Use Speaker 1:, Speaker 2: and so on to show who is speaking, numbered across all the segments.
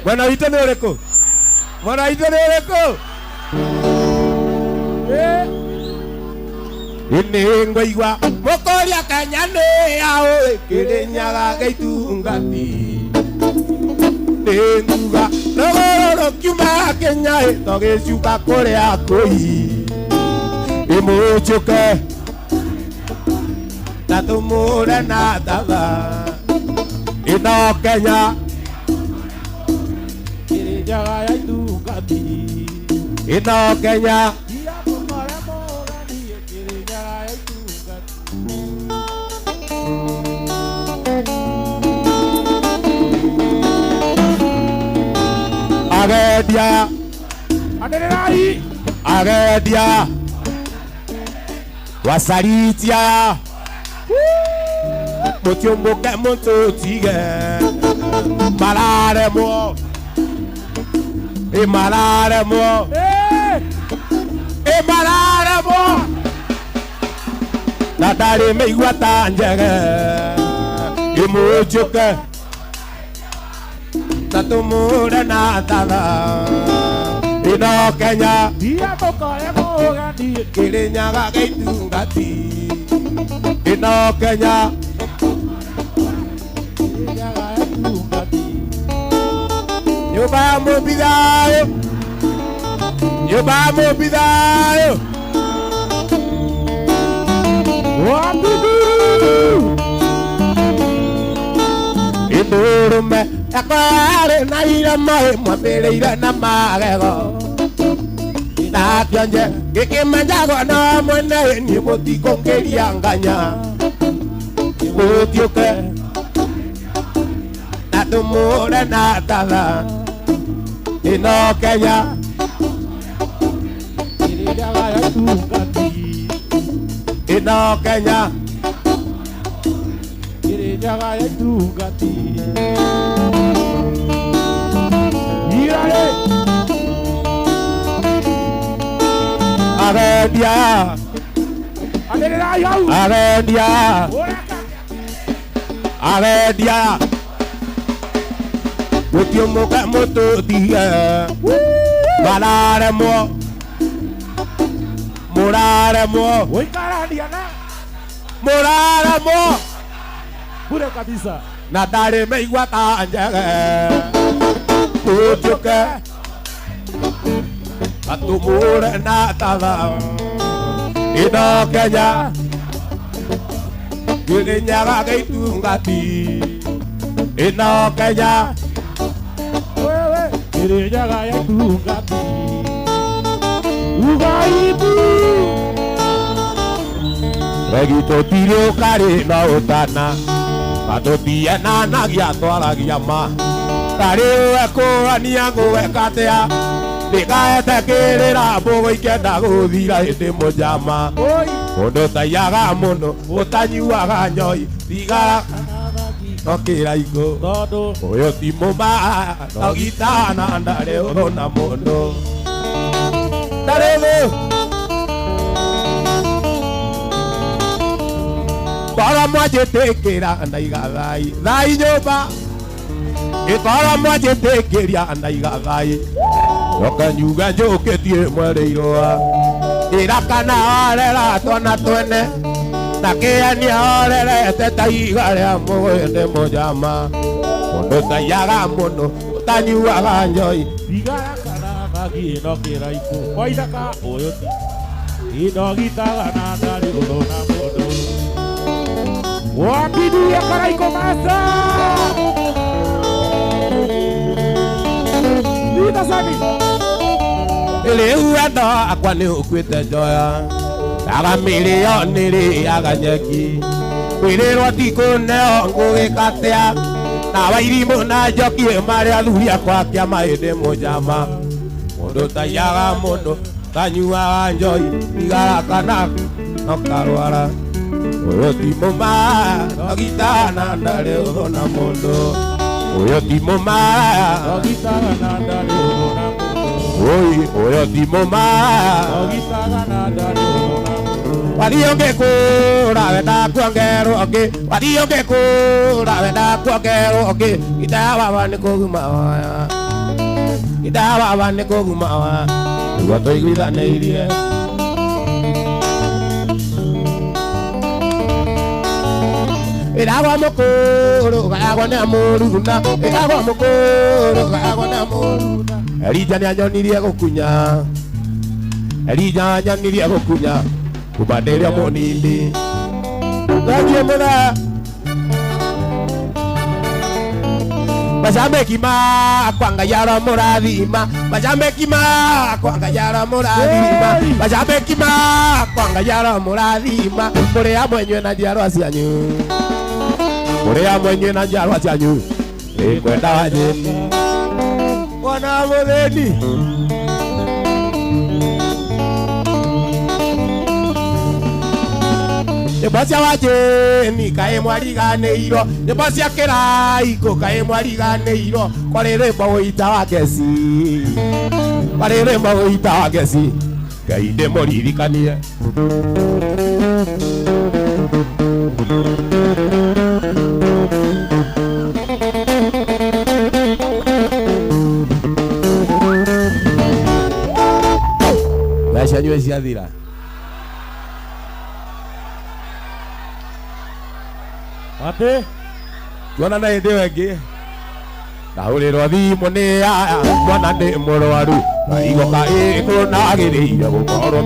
Speaker 1: Mwana witũ nĩ ũrĩkũ? Mwana witũ nĩ ũrĩkũ? Nĩ ngũigua mũkũria Kenya nĩ yaũĩ Kĩrĩnyaga gĩitungati. Nĩ nguga rũgũrũ rũkiuma Kenya tũgĩcuka kũrĩa kũi. Imũnjũke na tũmũre na thatha ĩno Kenya Kĩrĩnyaga gĩitungati. Ĩno Kenya agendia agendia wasaritia mũtiũmbũke mũtũtige mararemwo mararemwo mararemwo na ndarĩ mĩigua ta njege imũnjũke na tũmũre na thatha ĩno Kenya Kĩrĩnyaga gĩitungati. Ĩno Kenya nyũmba ya mũmbithayo nyũmba ya mũmbithayo Indũrũme yakorarĩ na irema mwambĩrĩire na magego nakĩonje gĩkĩmenyagwo na mwene niĩ mũtikũngĩria nganya gũtiũke na tũmũre na thatha ĩno Kenya Kĩrĩnyaga gĩitungati. Ĩno Kenya Kĩrĩnyaga gĩitungati. Agendia agendia agendia mũtiũmbũke mũtũtige mararemwo mũraremwo mũraremwo bure kabisa na ndarĩ mĩigua ta njege mũnjũke na tũmũre na thatha ĩno Kenya Kĩrĩnyaga gĩitungati. Ĩno Kenya Kĩrĩnyaga gĩitungati. Ugaibu regi tũtirĩ ũkarĩ na ũtana na tũtienanagia twaragia ma tarĩ we kũrania ngũgeka atĩa ndĩgaetekĩrĩra mbũgũ ikenda gũthira hĩndĩ mũnjama mũndũ taiyaga mũno ũtanyuaga njoi thigara no kĩraikũ ũyũ ti mũma ndogitana ndarĩ ũthũ na mũndũ ndarĩ thũ Toro mwanjĩtĩkĩra ndaiga thai thai nyũmba Toro mwanjĩtĩkĩria ndaiga thai Yoka nyuga njũkĩtie mwerĩirwa ĩra kana orera twana twene na kĩania orerete ta iga rĩa mũgwĩndĩ mũnjama mũndũ taiyaga mũno ũtanyuaga njoi thigara kana ngagi ĩno kĩraikũ waithaka ũyũ ti indogitaga na ndarĩ ũthũ na mũndũ wakiduya karaiko masa Nita saki Ele uendo akwa ni ukwite joya Aga milioni ri aga nyeki Kwirĩrwo tikũneo ngũgĩkatea na wairimũ na njoki marĩa athuri akwa kĩama hĩndĩ mũnjama mũndũ taiyaga mũndũ tanyuaga njoi thigara kana nokarwara ũyũ ti mũma ndogitana ndarĩ ũthũ na mũndũ ũyũ ti mũma ndogitana ndarĩ ũthũ na mũndũ ũyũ ti mũma ndogitana ndarĩ ũthũ na mũndũ Walionge kura wenda kuongero oke walionge kura wenda kuongero oke itawa bane koguma itawa bane koguma wato igwitha neirie irawa mukuru gayagwa na muruna irawa mukuru gayagwa na muruna Elija nyanyonirie gukunya Elija nyanyonirie gukunya kubanderia munini Thangie mura Masambeki makwanga yara murathima Masambeki makwanga yara murathima Masambeki makwanga yara murathima Muri amwe nywe na njiarwa cianyu Muri amwe nywe na njiarwa cianyu Ikwenda wajeni Wana mutheni Nebosia wajeni kae mwariganeiro Nebosia kiraiko kae mwariganeiro Kwarere mawita wakesi Kwarere mawita wakesi Kaide moririkanie Gasha nywe ciathira Ate Tuona na ende wengi Ndahurĩrwo thimũ nĩ mwana ndĩ mũrwaru Igoka ĩkũnagĩrĩire gũkorwo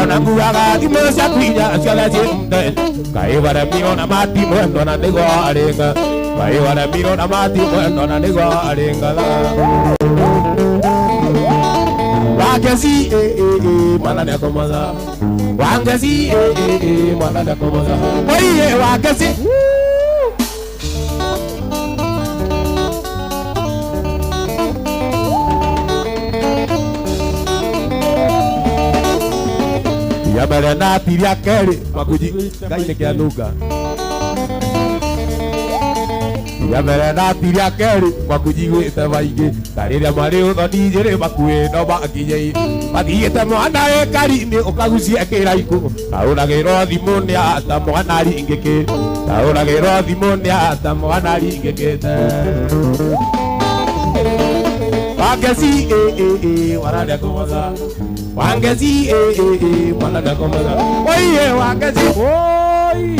Speaker 1: Ona nguaga thimũ ciaku inya ciothe ciĩmũte Kaĩ waremiro na matimwendo na nĩguo arĩnga Kaĩ waremiro na matimwendo na nĩguo arĩnga Wangeci mwana nĩakomaga Wangeci mwana nĩakomaga Oiye wangeci Yamere na tiria keri makuji kaine kia nuka Yamere na tiria keri makuji gwite baingi Tariria mari uthoni njiri makue no makinyei Mathiite mwana ekari-ini ukagucia kiraiko Tauragirwo thimu ni ata mwana ringiki Tauragirwo thimu ni ata mwana ringikite Wangeci warania kumoza Wangeci warania kumoza Oiye wangeci Oi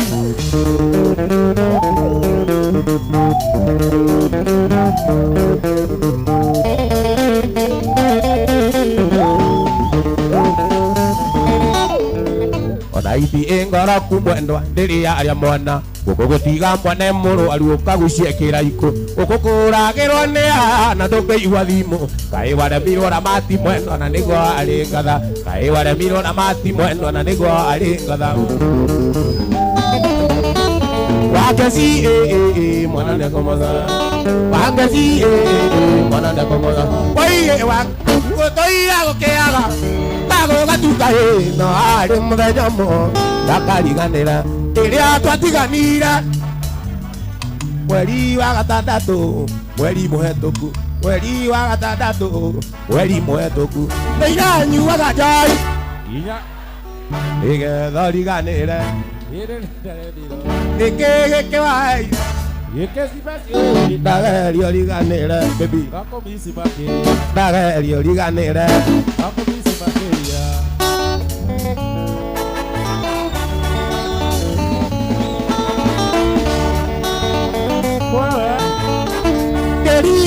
Speaker 1: Ona ithi ngoro kumwendwa ndiri aria mwana Gũkũgũtiga mwane mũrwaru ũkagucia kĩraiko Gũkũkũragĩrwo nĩ ana ndũkĩigua thimũ Kaĩ waremirwo na matimwendo na nĩguo arĩ ngatha Kaĩ waremirwo na matimwendo na nĩguo arĩ ngatha Wangeci mwana nĩakomoza Wangeci mwana nĩakomoza Oiye gũtũira gũkĩaga Gũgatuka no arĩ mũthenya mo Ndakariganĩra Iria twatiganire Mweri wa gatandatu Mweri muhetũku Mweri wa gatandatu Mweri muhetũku Nĩiranyuaga njohi Nĩgetha riganĩre Nĩkĩ gĩkĩwai Ndagerio riganĩre baby Ndagerio riganĩre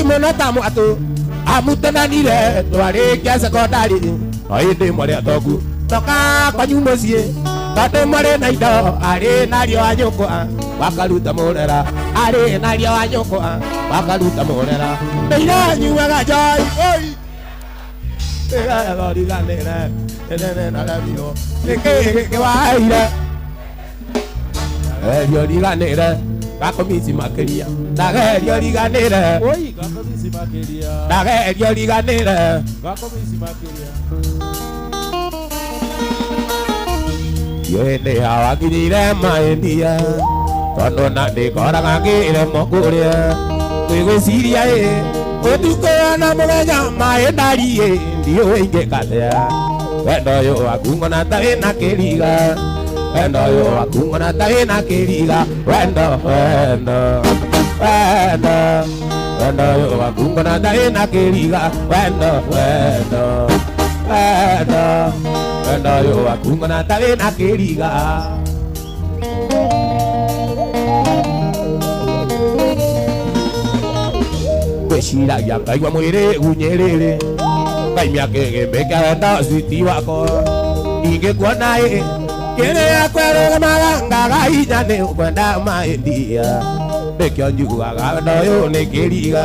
Speaker 1: Mono tamu atu amutenanire twarĩkia sekondari o hĩndĩ ĩmwe rĩa thogu toka kwanyu mũciĩ tondũ marĩ na indo arĩ nario wa nyũkwa wakaruta mũrera arĩ nario wa nyũkwa wakaruta mũrera nĩiranyuaga njohi oi nĩgethoriganĩre nene naremirwo nĩkĩ gĩkĩwaire erio riganĩre Gakomisi makeria Ndagerio riganĩre Oi gakomisi makeria Ndagerio riganĩre Gakomisi makeria Yende hawagirire maendia Tondũ na ndĩkoraga ngĩremwo kũrĩa Kwĩgwĩciria ũtukũ na mũthenya maĩ ndariĩ ndiũĩ ingĩkatea Wendo ũyũ waku ngona ta wĩna kĩriga wendo yo wakungona tawina kiriga wendo yo wakungona tawina kiriga wendo yo wakungona tawina kiriga kwĩciragia ngaigua mwĩrĩ gunyĩrĩrĩ ngaimia kĩgĩmbĩ kĩarenda citi wakwa ingĩkuona kĩrĩa kwerũgamaga ngaga hinya nĩ ũkwenda mahĩndia nĩkĩo njugaga wendo ũyũ nĩ kĩriga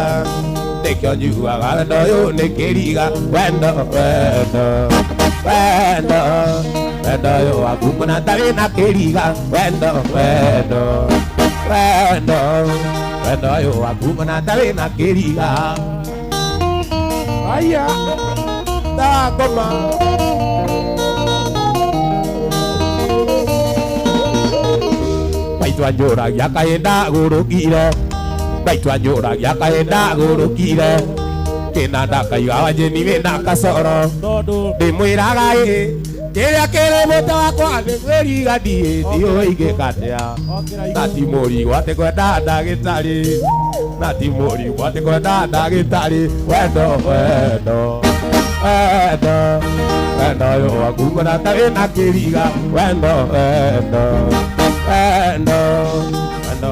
Speaker 1: nĩkĩo njugaga wendo ũyũ nĩ kĩriga wendo ũyũ waku mbona ndarĩ na kĩriga wendo ũyũ waku mbona ndarĩ na kĩriga aya ndakoma Baitu anjũragia kaĩ ndagũrũkire Baitu anjũragia kaĩ ndagũrũkire kĩnanda kaiga wanjĩni wĩna kacoro ndĩmwĩraga kĩrĩa kĩrĩ mũtwe wakwa nĩ kwĩriga ndiũĩ ingĩka atĩa na ti mũrigo atĩ kwenda ndagĩtarĩ na ti mũrigo atĩ kwenda ndagĩtarĩ wendo ũyũ waku mbona ndarĩ na kĩriga wendo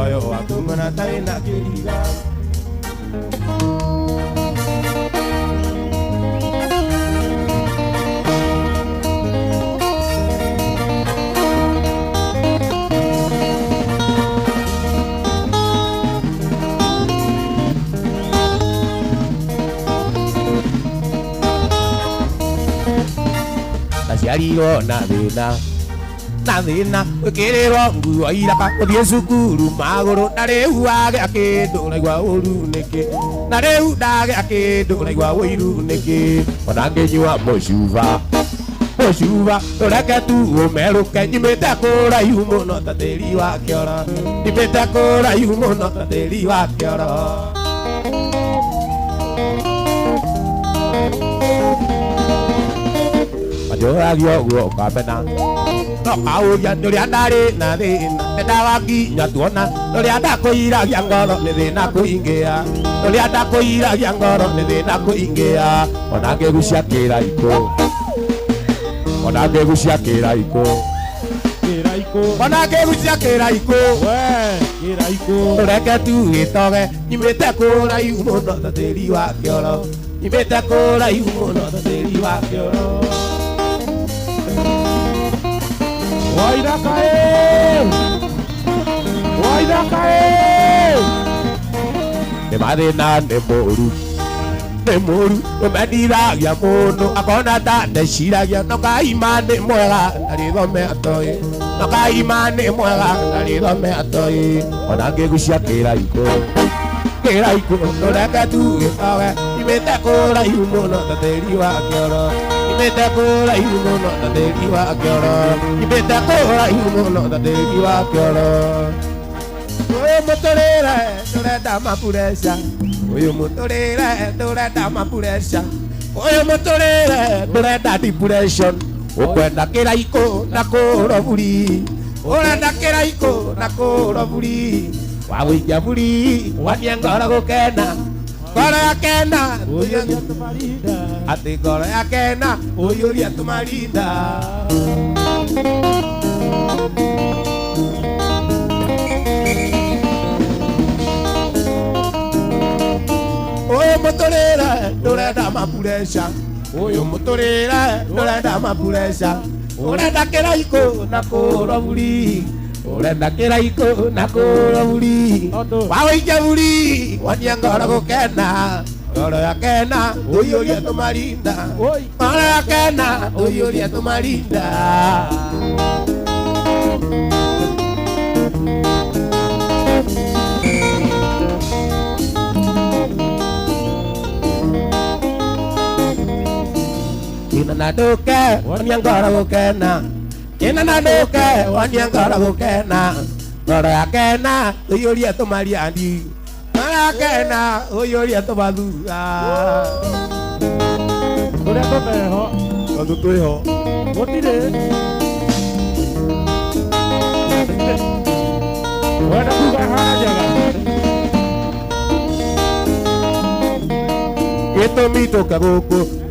Speaker 1: ũyũ waku mbona ndarĩ na kĩriga ndaciarirwo na thĩna gwĩkĩrĩrwo nguo iraka gũthiĩ cukuru magũrũ na rĩu wagĩa kĩndũ ũraigua ũru nĩkĩ na rĩu ndagĩa kĩndũ ũraigua ũiru nĩkĩ ona ngĩnyua mũcuba ũreke tu ũmerũke nyumĩte kũraihu mũno ta tĩri wa kĩoro nyumĩte kũraihu mũno ta tĩri wa kĩoro njũragio ũguo ũkamena no kaũria nĩũrĩa ndarĩ na thĩna nĩndawakinya tuona nĩũrĩa ndakũiragia ngoro nĩ thĩna kũingĩa nĩũrĩa ndakũiragia ngoro nĩ thĩna kũingĩa ona ngĩgucia kĩraikũ ona ngĩgucia kĩraikũ ona ngĩgucia kĩraikũ ũreke tu gĩtoge nyumĩte kũraihu mũno ta tĩri wa kĩoro nyumĩte kũraihu mũno ta tĩri wa kĩoro Waidakae nĩ mathĩna nĩ mũru ũmendiragia mũndũ akona ta ndeciragia no kaima nĩ mwega na rĩthome atoĩ no kaima nĩ mwega na rĩthome atoĩ ona ngĩgucia kĩraikũ ndũreke tu gĩtoge nyumĩte kũraihu mũno ta tĩri wa kĩoro nyumĩte kũraihu mũno ta tĩri wa kĩoro nyumĩte kũraihu mũno ta tĩri wa kĩoro ũyũ mũtũrĩre ndũrenda mapureca ũyũ mũtũrĩre ndũrenda mapureca ũyũ mũtũrĩre ndũrenda depression ũkwenda kĩraikũ na kũroburi ũrenda kĩraikũ na kũroburi wagũikia buri wania ngoro gũkena ngoro yakena ũyũria tũmarinda atĩ ngoro yakena ũyũria tũmarinda ũyũ mũtũrĩre ndũrenda mapureca ũyũ mũtũrĩre ndũrenda mapureca ũrenda kĩraikũ na kũroburi ũrenda kĩraikũ na kũroburi wagũikia buri wania ngoro gũkena ngoro yakena ũyũria tũmarinda ngoro yakena ũyũria tũmarinda Naduke wania ngoro gũkena naduke wania ngoro gũkena ngoro yakena ũyũria tũmariandi ngoro yakena ũyũria tũmathura tũrĩa tũmeho tondũ twĩho gũtirĩ
Speaker 2: Wenda kuga hajaga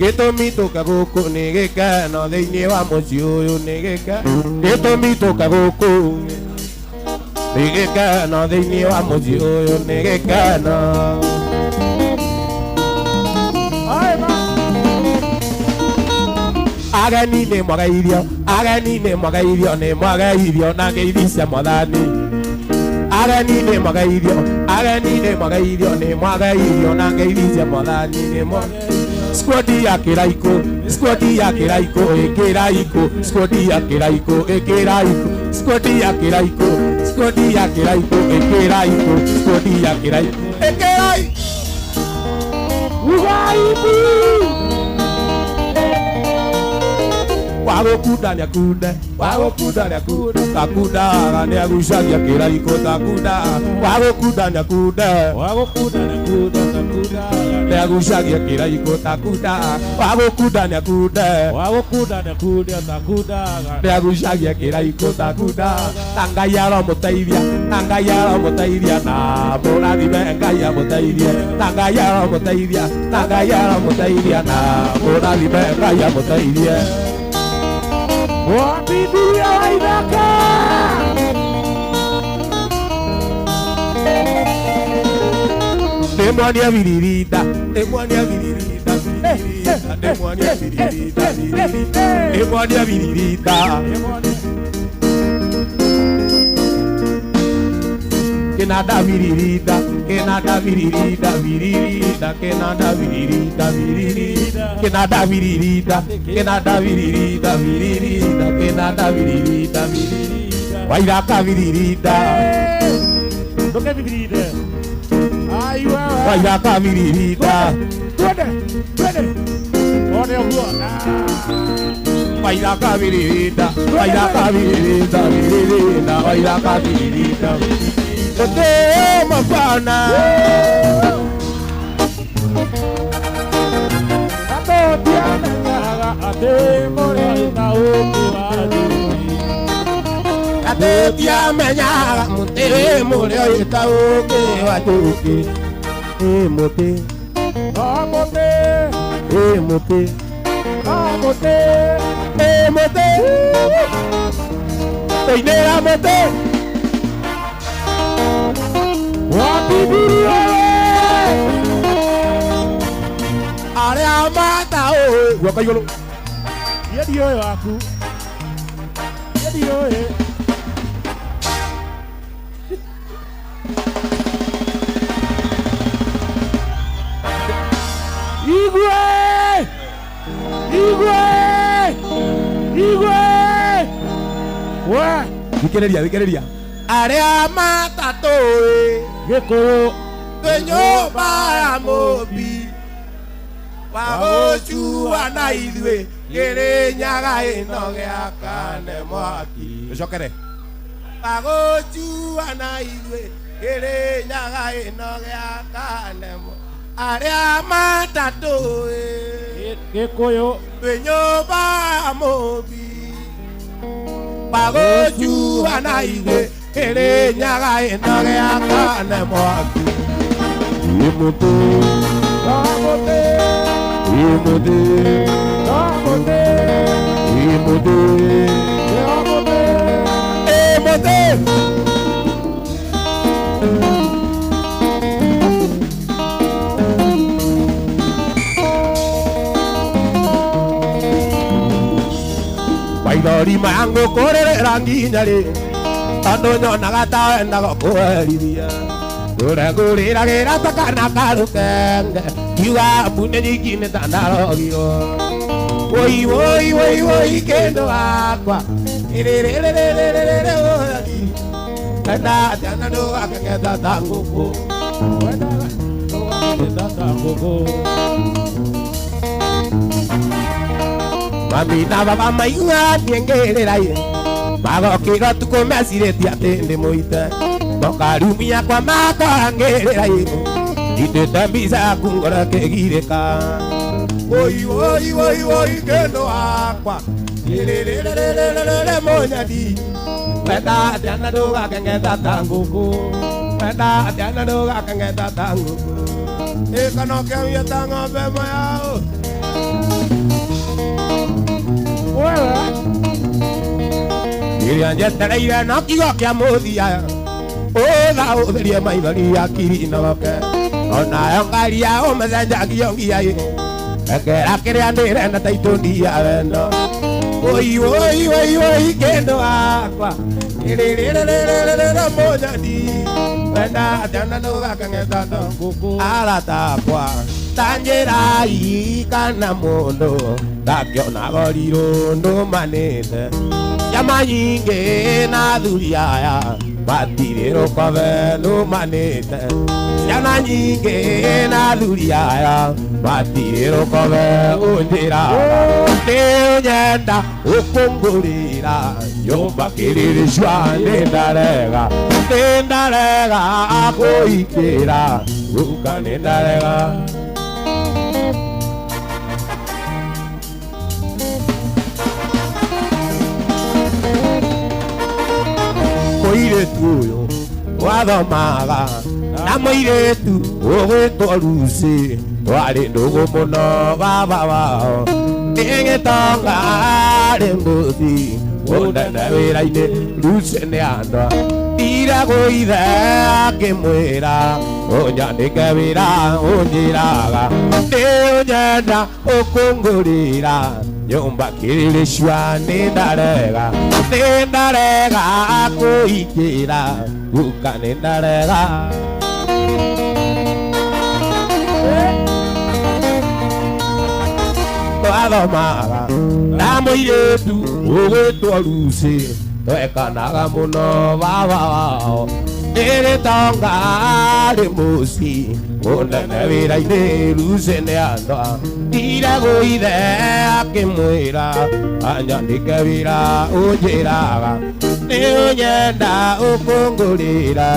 Speaker 1: Gĩtũmi tũka gũkũ nĩ gĩkeno thĩinĩ wa mũciĩ ũyũ nĩ gĩkeno Gĩtũmi tũka gũkũ nĩ gĩkeno thĩinĩ wa mũciĩ ũyũ nĩ gĩkeno Ageni nĩ mwaga irio na ngeithi cia Mwathani Ageni nĩ mwaga irio na ngeithi cia Mwathani nĩ mwaga Squadi ya kĩraiko ĩkĩra iko Squadi ya kĩraiko ĩkĩra iko Squadi ya kĩraiko ĩkĩra iko Squadi ya kĩraiko ĩkĩra iko Wagũkunda nĩakunde Takundaga nĩagucagia kĩraiko takundaga Wagũkunda nĩakunde Nĩagucagia kĩraiko takundaga Wagũkunda nĩakunde Nĩagucagia kĩraiko takundaga Na Ngai aromũteithia na mũrathime Ngai amũteithie Na Ngai aromũteithia na mũrathime Ngai amũteithie
Speaker 2: Wabiduya waithaka
Speaker 1: Demonia viririta Kenada viririta Kenada viririta Wairaka viririta
Speaker 2: Doke viririta Aiwa
Speaker 1: Wairaka viririta
Speaker 2: Twende Ode huo
Speaker 1: Wairaka viririta Ote mafana
Speaker 2: Tato tiana ngaga ate more ina oku adui
Speaker 1: Ate tia menyaga mute more ita oku adui Mote Teinera mote
Speaker 2: Wabiduya
Speaker 1: Aria mata o Wakayolo
Speaker 2: Yedi yo aku Yedi yo Igwe Wa
Speaker 1: Dikereria Aria mata to
Speaker 2: Gekoro
Speaker 1: Nyũmba ya mũmbi Wagũcu na ithuĩ Kĩrĩnyaga ĩno gĩakane mwaki Ũcokere Wagũcu na ithuĩ Kĩrĩnyaga ĩno gĩakane mwaki Arĩa matatũĩ
Speaker 2: Gĩkũyũ
Speaker 1: Nyũmba ya mũmbi Wagũcu na ithuĩ Kĩrĩnyaga ĩno gĩakane mwaki Imote Waithori mangu kũrĩrĩra nginya rĩ Tondũ nyonaga ta wendaga kũherithia Ngũrĩragĩra ta kana karũkenge Kiuga mbune nyingĩ nĩ ta ndarogirwo Woi kĩndũ wakwa Ĩrĩrĩrĩrĩrĩrĩrĩ ũtheri Wenda atĩa na ndũgakengeta ta ngũkũ Wenda ndũgakengeta ta ngũkũ Mami na baba maigua ndiengĩrĩra Magokĩra tukũ mecirĩtie atĩ ndĩ mũite Mokarumia kwa makangĩrĩra Itĩte mbica kungora kĩgirĩka Woi kĩndũ wakwa Ĩrĩrĩrĩrĩrĩrĩ mũnyandi Wenda tiana doga kengeta tanguku. Wenda tiana doga kengeta tanguku. Kano kaya tanga bema yao.
Speaker 2: Wewe.
Speaker 1: Irianje tereire na kigo kia muthia. Oga utherie maithori ya kiri na wake. Ona yongaria umecenja kiongia ye. Ekera kiria ndirenda taitundi ya wendo. Oi oi oi oi kendo akwa. Irerererererera moja di. Wenda jana noga kangeta tanguku. Arata kwa. Tanjira ikana mondo. Takiona goriro ndo manete. Yama nyinge na dhuriaya. Matirero kwa venu manete. Yana nyinge na dhuriaya. Matirero kwa venu njira. Teo nyenda ukungurira. Yomba kiririshwa nendarega. Nendarega akoikira. Uka nendarega. Moiretu uyu wathomaga na moiretu ugwitwo Lucy twari ndugu muno baba wao nĩgĩtonga arĩ mũthi mũnene wĩra-inĩ Lucy nĩ andũ ndiragwo ithe akĩmwĩra ũnyandĩke wĩra ũnjĩraga nĩ ũnyenda ũkũngũrĩra nyumba kiririshwa nindarega akuikira uka nindarega twathomaga na mũirĩtu ũgwĩtwo Lucy twekanaga mũno baba wao nĩgĩtonga arĩ mũci mũnene wĩra-inĩ Lucy nĩ andũ ndiragwo ithe akĩmwĩra anyandĩke wĩra ũnjĩraga nĩ ũnyenda ũkũngũrĩra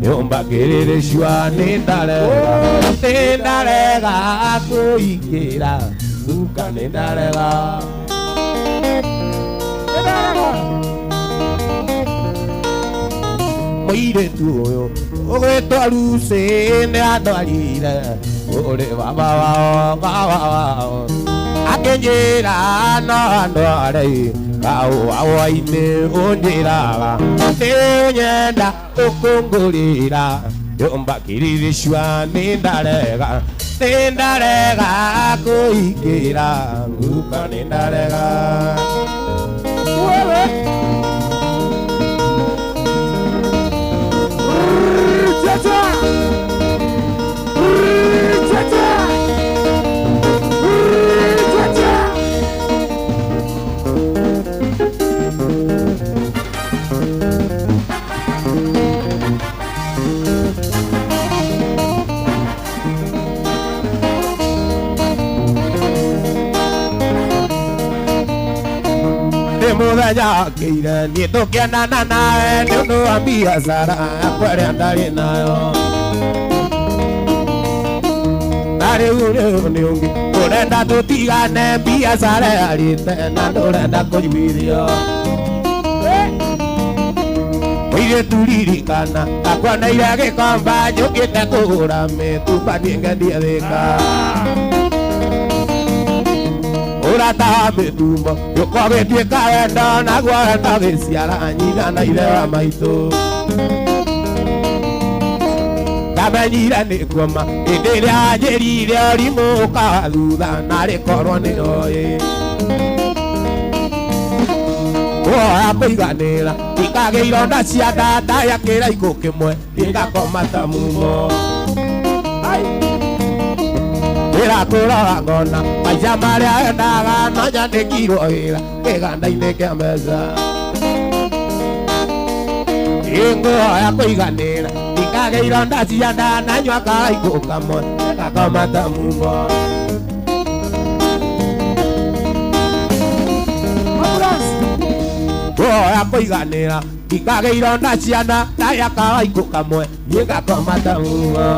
Speaker 1: nyũmba kĩrĩrĩcua nĩndarega akũingĩra uka nĩndarega mũirĩtu ũyũ ũgwĩtwo Lucy nĩ andwarire ũrĩ baba wao akĩnjĩra no andware kahũa-inĩ ũnjĩraga nĩ ũnyenda ũkũngũrĩra nyũmba kĩriricua nĩndarega kũingĩra nguka nĩndarega Muthenya kĩire niĩ tũkĩendana nawe nĩ ũndũ wa biacara yakwa ĩrĩa ndarĩ nayo na rĩu nĩ ũngĩ ũrenda tũtigane biacara yarĩte na ndũrenda kũnyuithio mũirĩtu ririkana ndakwoneire gĩkomba njũkĩte kũgũra mĩtumba nĩngendie thĩka ũrata wa mĩtumbo gĩũko gĩtuĩka wendo naguo wendo gĩciara nyina na ithe wa maitũ ndamenyire nĩ kuoma hĩndĩ ĩrĩa anjĩrire ũrimũ ũkawa thutha narĩ korwo nĩ oĩ woya kũiganĩra ikagĩa ironda cia nda ndaya kĩraikũ kĩmwe ingakoma ta mumo Kũrora ngona maica marĩa endaga no nyandĩkirwo wĩra kĩganda-inĩ kĩa mbeca ngũhoya kũiganĩra ikagĩa ironda cia nda nanyua karaikũ kamwe ngakoma ta mumo ngũhoya kũiganĩra ikagĩa ironda cia nda nanyua karaikũ kamwe ngakoma ta mumo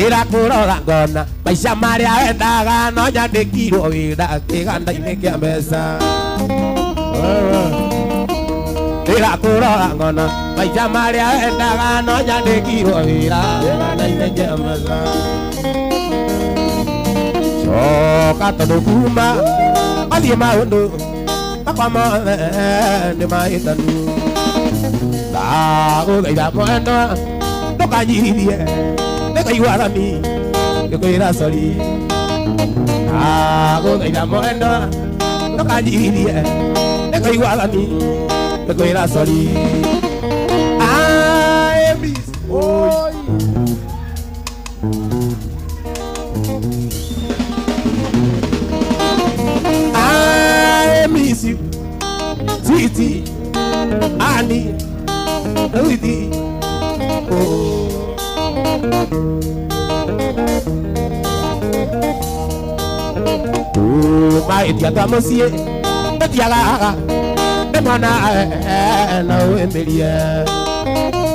Speaker 1: ndĩrakũrora ngona maica marĩa wendaga no nyandĩkirwo wĩra kĩganda-inĩ kĩa mbeca ndĩrakũrora ngona maica marĩa wendaga no nyandĩkirwo wĩra kĩganda-inĩ kĩa mbeca coka tondũ kuma mathiĩ maũndũ makwa mothe nĩ mahĩtanu ndagũthaitha mwendwa ndũkanyirithie nĩkaigua thoni ngĩkwĩra sori ndagũthaitha mwendwa ndũkanyirithie nĩkaigua thoni ngĩkwĩra sori I miss you, sweetie, honey, sweetie. Oh, my dear, come and see it. But yaga, the man I know in the year.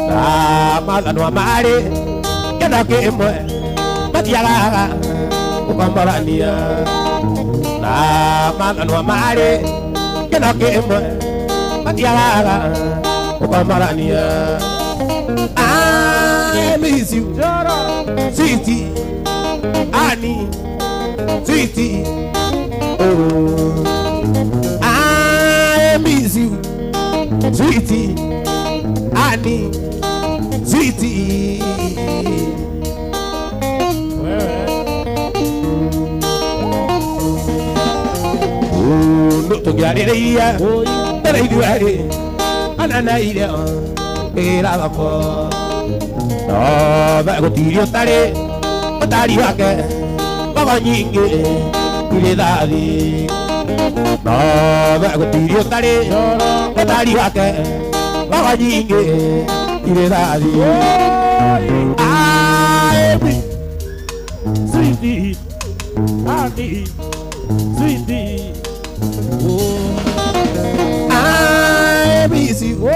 Speaker 1: Ah, mother, no, Mary, get a game. But yaga, come on, dear. Ah, mother, no, Mary, get a game. But yaga, come on, dear. I miss you, sweetie, honey, sweetie. Oh, I miss you, sweetie, honey, sweetie. Oh, no to get it here, but I do it, and I need it. Era vapor. No, vengo tirio tare, matari wake, baba nyingi, ile dadi. No, vengo tirio tare, matari wake, baba nyingi, ile dadi. I miss sweetie, honey, sweetie. Oh, I miss you,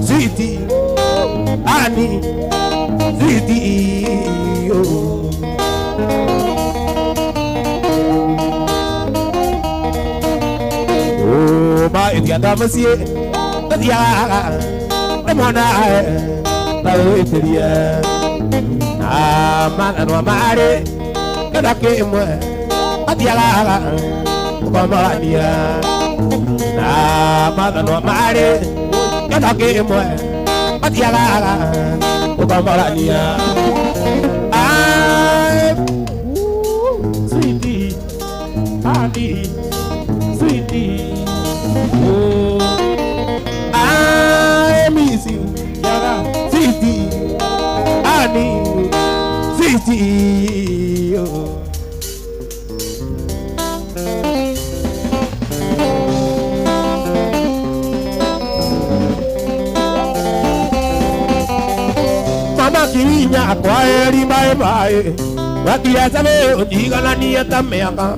Speaker 1: sweetie, honey, sweetie. Oh. Oh, my dear, monsieur, but yeah, I'm on a ah, man, and one married, and I came with a diala, come on, dear. Ah, mother, no married, and I came with a diala, come on, dear. I'm sweetie, honey, sweetie. Oh, I miss you, sweetie, honey, sweetie. Oh. Mama kirinya kwa eri bye bye. Wakia sabe ojigana ni atameaka.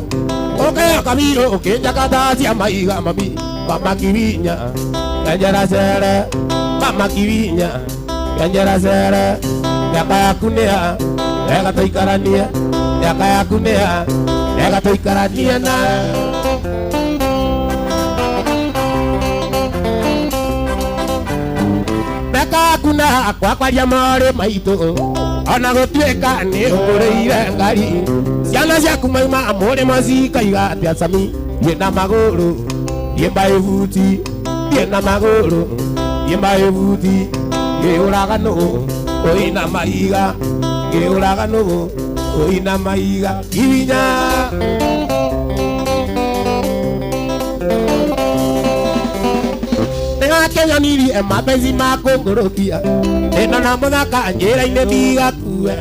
Speaker 1: Okay kabiro okay jakata sia maiga mami. Mama kirinya kanjara sere. Mama kirinya kanjara sere. Yakaya kunea ega toikarania. Yakaya kunea ega toikarania na. Kuna kwa kwaria mare maito ona gutweka ni ukureire ngari ciana ciaku mauma amore mazika iga atia sami yena maguru yemba evuti yena maguru yemba evuti yeuraga no oina maiga yeuraga no oina maiga ibinya Kenya niri mapenzi mako ngorokia ena na muthaka njira-inĩ ndigakue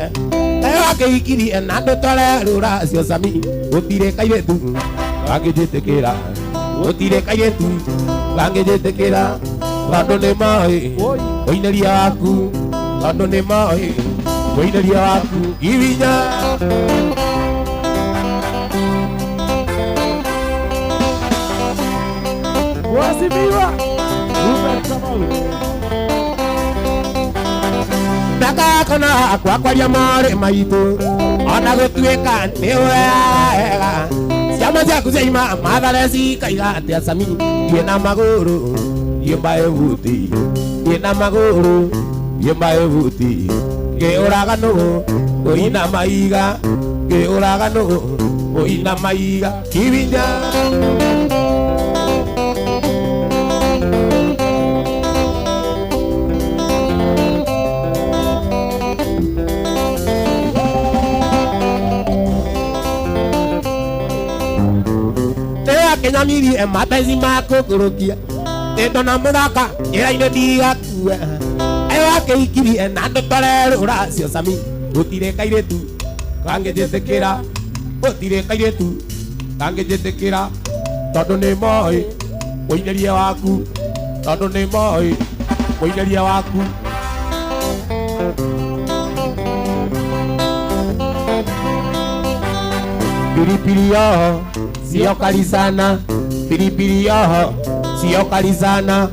Speaker 1: ewa kĩhikiri ena ndũtore rũracio sami gũtirĩ kairĩtu gangĩnjĩtĩkĩra gũtirĩ kairĩtu gangĩnjĩtĩkĩra tondũ nĩ moĩ ũinĩria waku tondũ nĩ moĩ ũinĩria waku ibinya wasibiwa meka kona kwa kwaria mare maitu ona gutuika ni wega ciama ciaku ciaima mathareci kaiga atia Sami ndiena maguru yembae vuti ndiena maguru yembae vuti ngiuraganu oina maiga ngiuraganu oina maiga kibinya Kenya miri mapenzi mako kurukia endo na mudaka ira ine diga kuwe ewa keikiri na ndotore uracio Sami gutire kairetu kangejetekera gutire kairetu kangejetekera tondu ni moi uineria waku tondu ni moi uineria waku pilipili yo sio kali sana, pilipili yoho sio kali sana,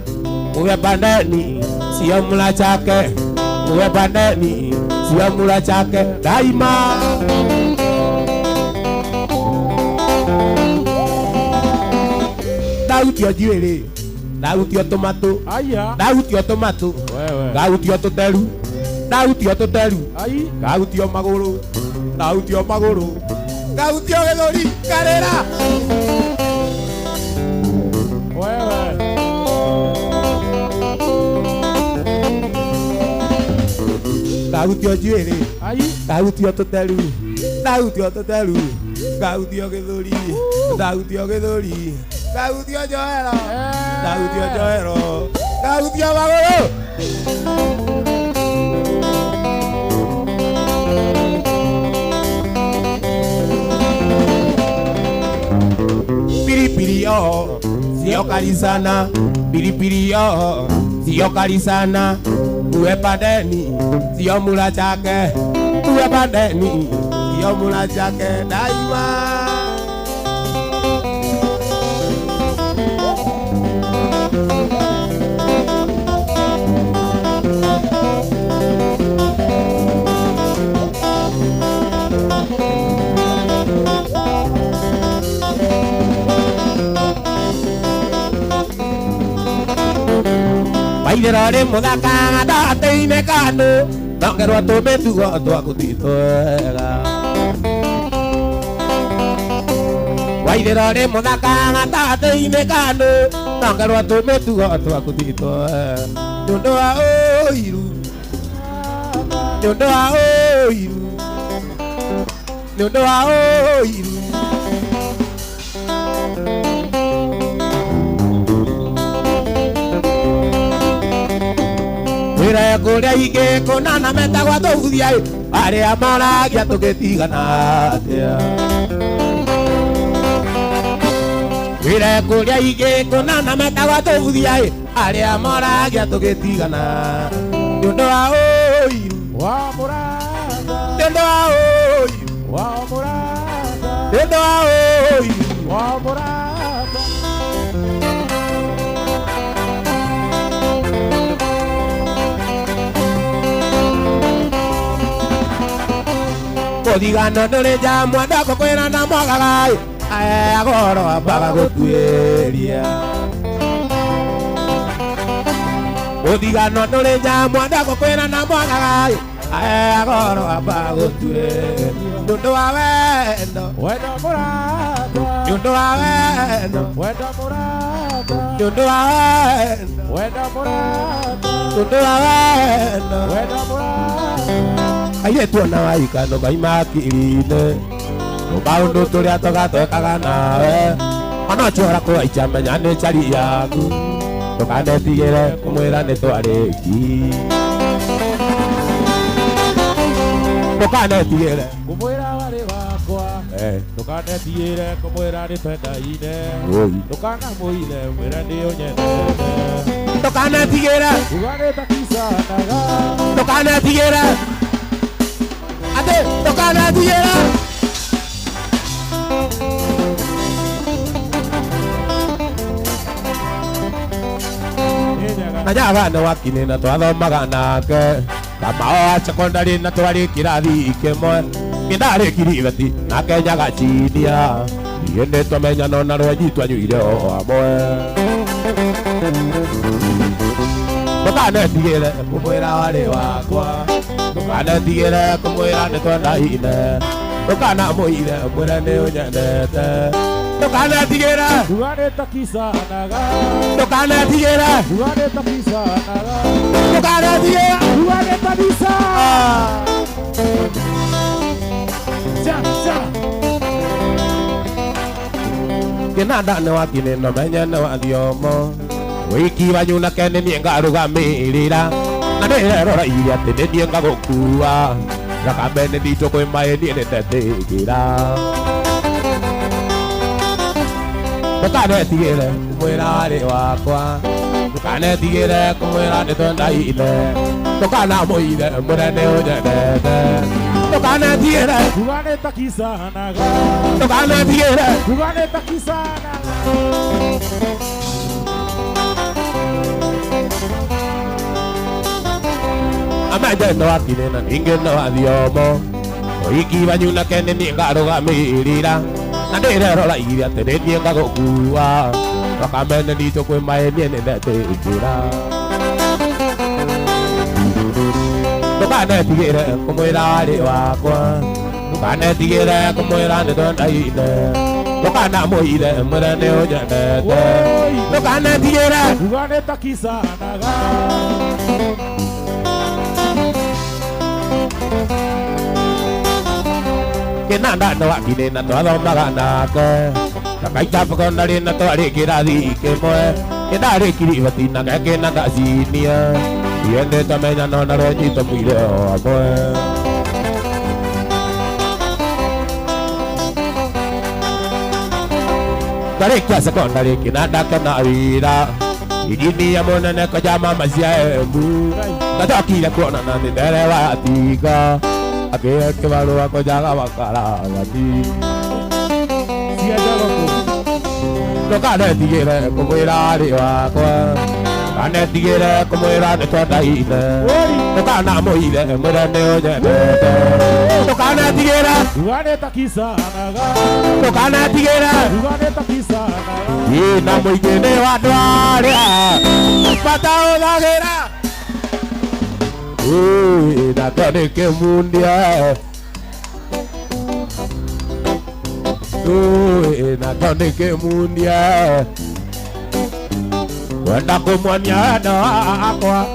Speaker 1: uwe bandeni sio mula chake, uwe bandeni sio mula chake daima. Dautio jiwele, dautio tomato, dautio tomato, dautio toteru, dautio toteru, dautio maguru, dautio maguru. Gautio Gedori, carrera. Gautio Juere, Gautio Totalu, Gautio Totalu, Gautio Gedori, Gautio Gedori, Gautio Joero, Gautio Joero, Gautio Bagoro. Pilipili yo sio kali sana, pilipili yo sio kali sana, uwe bandeni sio mula chake, uwe bandeni sio mula chake daima. Wairore mudaka da teine kanu nongero to metu to akutito ega Wairore mudaka da teine kanu nongero to metu to akutito Nyondo a oiru Nyondo a oiru Nyondo a oiru Mira kuria ige konana metagwa tuthia aria maragia tugitigana atia Mira kuria ige konana metagwa tuthia aria maragia tugitigana Nyondo wa oiru wa murada Nyondo wa oiru wa murada Nyondo wa oiru wa murada Odigano dole ja mwanda kokwera na mwagagai agoro apaga gutueria Odigano dole ja mwanda kokwera na mwagagai agoro apaga gutueria Nyondo wa wendo wendo murada Nyondo wa wendo wendo murada Nyondo wa wendo wendo murada Nyondo wa wendo wendo murada Aye tuona waikano kaimakirine Ubaundu turia tugatwekaga nawe Ona chora kwaicha menya ni chari yaku Tukanetigire kumwira ni twariki Tukanetigire kumwira wari wakwa Tukanetigire kumwira ni twendaine Tukanamuire mwira ni unyendete Tukanetigire Uganita kisanaga Tukanetigire Tocana tijera Naja bana wakine na twadhomaga nake Kamao secondary na twari kirathi kimwe kindari kiriveti na Kenya gachinia yende twamenya nona rwenji twanyuire o amwe tukanetigire kumwira wari wakwa tukanetigire kumwira ni twendaine tukanamuire mwire ni unyendete tukanetigire
Speaker 2: tuganeta kisanaga
Speaker 1: tukanetigire
Speaker 2: tuganeta kisanaga
Speaker 1: tukanetigire
Speaker 2: tuganeta bisa
Speaker 1: kinanda ni wakine no menye ni wathiomo wiki wanyu na kene ni ngarugamirira na ndirerora iria ati ni nie ngagukua thakame ni ndito kwi mai ni ndetetigĩra tukanetigĩre kumwĩra warĩ wakwa tukanetigĩre kumwĩra nĩ twendaine tukanamũire mwĩre nĩ ũnyendete tukanetigĩre
Speaker 2: tuganeta kisanaga
Speaker 1: tukanetigĩre
Speaker 2: tuganeta kisanaga
Speaker 1: amenye nĩ wakine na ningĩ nĩ wathiomo wiki wanyu na kene nĩ ngarũgamĩrĩra na ndirerora iria atĩ nĩ niĩ ngagũkua thakame nĩ nditũ kwĩ mai niĩ nĩ ndetĩkĩra tukanetigĩre kumwĩra warĩ wakwa tukanetigĩre kumwĩra nĩ twendaine tukanamũire mwĩre nĩ ũnyendete tukanetigĩre
Speaker 2: tuganeta kisanaga
Speaker 1: kinanda nĩ wakine na twathomaga nake takaita secondary na twarĩ kĩrathi kĩmwe kĩndarĩ kiriveti nake kĩna gacinia yende twamenya nona rwenji tũmũire o amwe twarĩkia secondary kinanda kena wĩra injinia mũnene kojama macia Embu natokire kuonana nĩ ndereba tinga akĩhe kĩbarũa kojaga makaragati tukanetigĩre kumwĩra warĩ wakwa tukanetigĩre kumwĩra nĩ twendaine tukanamũire mwĩre nĩ ũnyendete tukanetigĩre
Speaker 2: tuganeta kisanaga
Speaker 1: tukanetigĩre
Speaker 2: tuganeta kisanaga
Speaker 1: na mũingĩ nĩ wa andũ arĩa mataũthagĩra nakĩo nĩ kĩmundia nakĩo nĩ kĩmundia kwenda kũmuonia wendo wakwa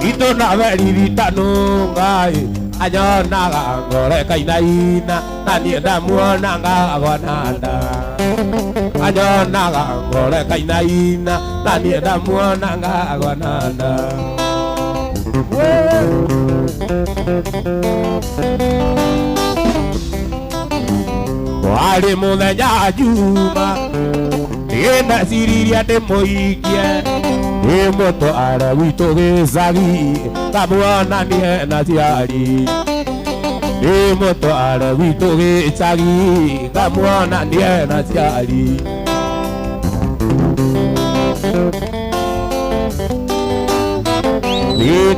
Speaker 1: itũ nawe ririkanu Ngai anyonaga ngore kainaina na niĩ ndamuona ngagwa na nda anyonaga ngore kainaina na niĩ ndamuona ngagwa na nda warĩ mũthenya Juma ndĩndeciririe ndĩmũhikie ndĩmũtware gwitũ gĩcagi kamuonanie na ciari ndĩmũtware gwitũ gĩcagi kamuonanie na ciari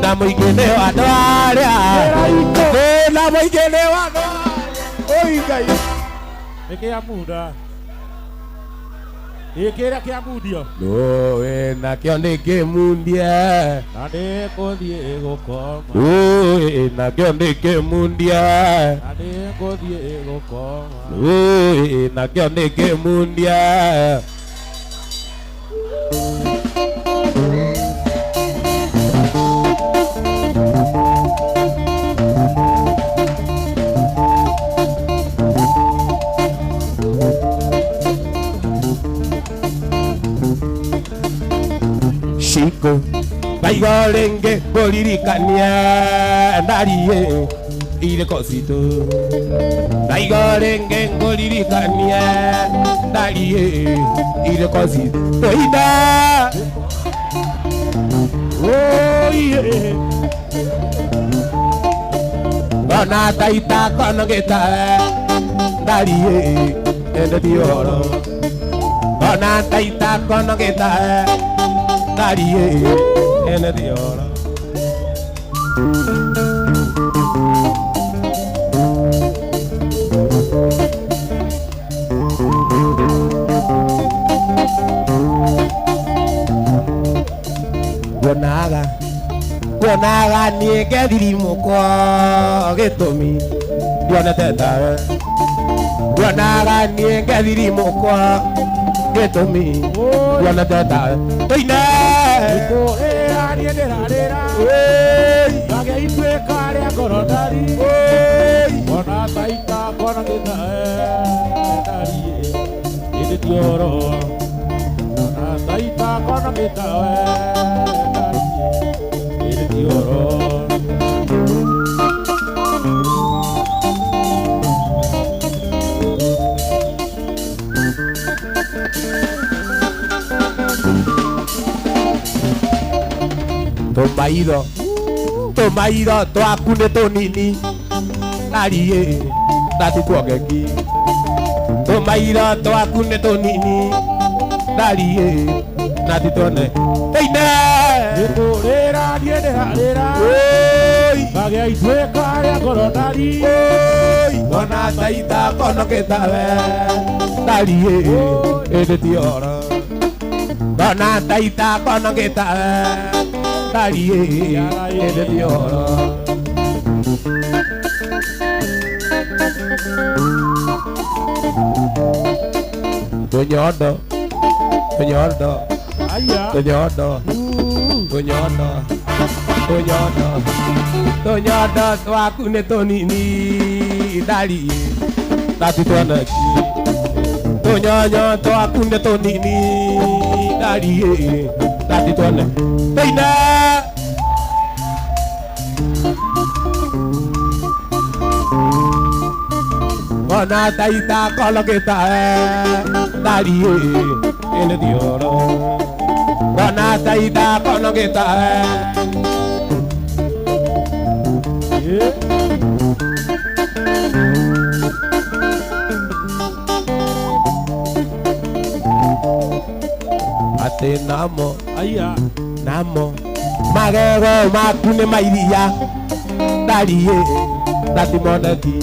Speaker 1: na mũingĩ nĩ wa andũ arĩa na mũingĩ nĩ wa andũ arĩa
Speaker 2: Ngai nĩkĩa muda gĩkĩrĩa kĩa mundio
Speaker 1: nakĩo nĩ kĩmundia
Speaker 2: na nĩngũthiĩ gũkoma
Speaker 1: nakĩo nĩ kĩmundia
Speaker 2: na nĩngũthiĩ gũkoma
Speaker 1: nakĩo nĩ kĩmundia Shiko Baigo renge kuririkania ndariye ile kosito Baigo renge kuririkania ndariye ile kosito Toida Oh yeah Gona taita kono geta ndariye ende dioro Gona taita kono geta Daddy, and the ngethiri mukwa gitumi ndionete tawe ndionaga niĩ ngethiri mukwa gitumi ndionete tawe toine
Speaker 2: Ĩra niĩ ndĩrarĩra Ngage ituĩka rĩa ngoro ndari Ona taita kona gĩtae ndari Ĩndĩ ti ũhoro Ona taita kona gĩtae ndari Ĩndĩ ti ũhoro
Speaker 1: Tumaitho twaku nĩ tũnini ndariĩ ndatituongeki tumaitho twaku nĩ tũnini ndariĩ ndatituone teine
Speaker 2: Nĩkũrĩra niĩ ndĩrarĩra Ngagĩa ituĩka rĩa ngoro ndari
Speaker 1: ona taita konokĩtawe ndariĩ ĩndĩ ti ũhoro ona taita konokĩtawe ndariĩ ĩndĩ ti ũhoro Tunyondo
Speaker 2: Aya
Speaker 1: Tunyondo twaku nĩ tũnini ndariĩ ndatituoneki Tunyonyo twaku nĩ tũnini ndariĩ ndatituone teine ona taita konokĩtae ndariĩ ĩndĩ ti ũhoro ona taita konokĩtae atĩ namo magego maku nĩ mairia ndariĩ ndatimoneki